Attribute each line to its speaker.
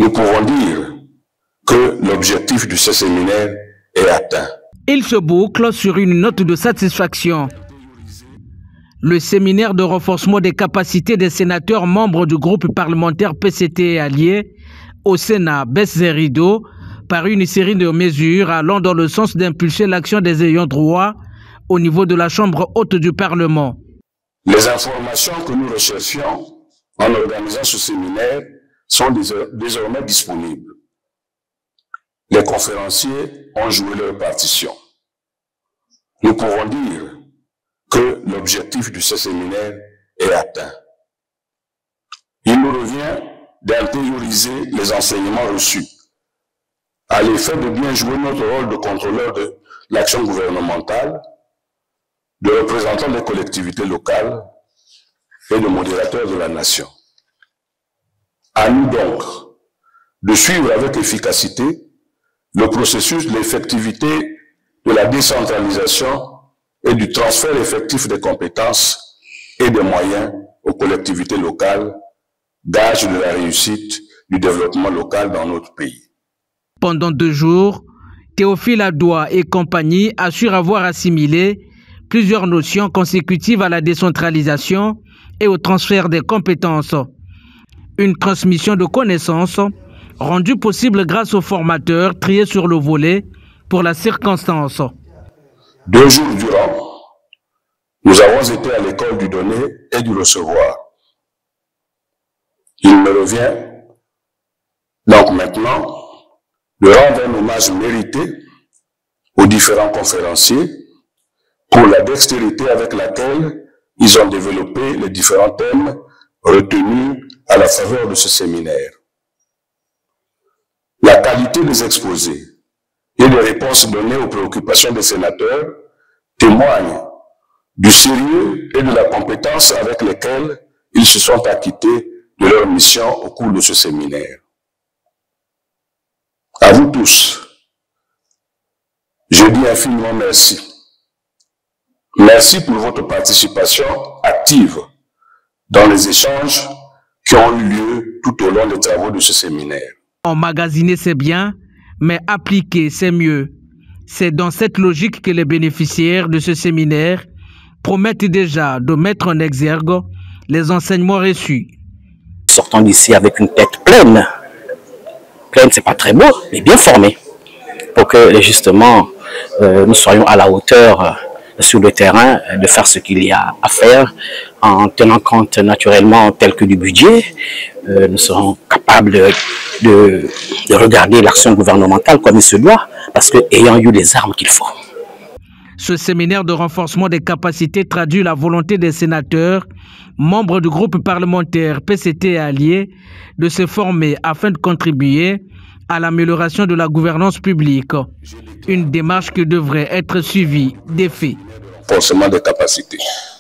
Speaker 1: nous pouvons dire que l'objectif de ce séminaire est atteint.
Speaker 2: Il se boucle sur une note de satisfaction. Le séminaire de renforcement des capacités des sénateurs membres du groupe parlementaire PCT et alliés au Sénat baisse ses rideaux par une série de mesures allant dans le sens d'impulser l'action des ayants droit au niveau de la Chambre haute du Parlement.
Speaker 1: Les informations que nous recherchions en organisant ce séminaire sont désormais disponibles. Les conférenciers ont joué leur partition. Nous pouvons dire que l'objectif de ce séminaire est atteint. Il nous revient d'intérioriser les enseignements reçus à l'effet de bien jouer notre rôle de contrôleur de l'action gouvernementale, de représentant des collectivités locales et de modérateur de la nation. À nous donc de suivre avec efficacité le processus de l'effectivité de la décentralisation et du transfert effectif des compétences et des moyens aux collectivités locales, gage de la réussite du développement local dans notre pays.
Speaker 2: Pendant 2 jours, Théophile Adoua et compagnie assurent avoir assimilé plusieurs notions consécutives à la décentralisation et au transfert des compétences. Une transmission de connaissances rendue possible grâce aux formateurs triés sur le volet pour la circonstance.
Speaker 1: 2 jours durant, nous avons été à l'école du donner et du recevoir. Il me revient donc maintenant de rendre un hommage mérité aux différents conférenciers pour la dextérité avec laquelle ils ont développé les différents thèmes retenus à la faveur de ce séminaire. La qualité des exposés et des réponses données aux préoccupations des sénateurs témoignent du sérieux et de la compétence avec lesquels ils se sont acquittés de leur mission au cours de ce séminaire. À vous tous, je dis infiniment merci. Merci pour votre participation active dans les échanges qui ont eu lieu tout au long des travaux de ce séminaire.
Speaker 2: Emmagasiner, c'est bien, mais appliquer, c'est mieux. C'est dans cette logique que les bénéficiaires de ce séminaire promettent déjà de mettre en exergue les enseignements reçus.
Speaker 3: Sortons d'ici avec une tête pleine. Pleine, c'est pas très beau, mais bien formée. Pour que justement nous soyons à la hauteur sur le terrain de faire ce qu'il y a à faire en tenant compte naturellement tel que du budget. Nous serons capables de regarder l'action gouvernementale comme il se doit parce que ayant eu les armes qu'il faut.
Speaker 2: Ce séminaire de renforcement des capacités traduit la volonté des sénateurs, membres du groupe parlementaire PCT et alliés, de se former afin de contribuer à l'amélioration de la gouvernance publique. Une démarche qui devrait être suivie d'effet.
Speaker 1: Renforcement des capacités.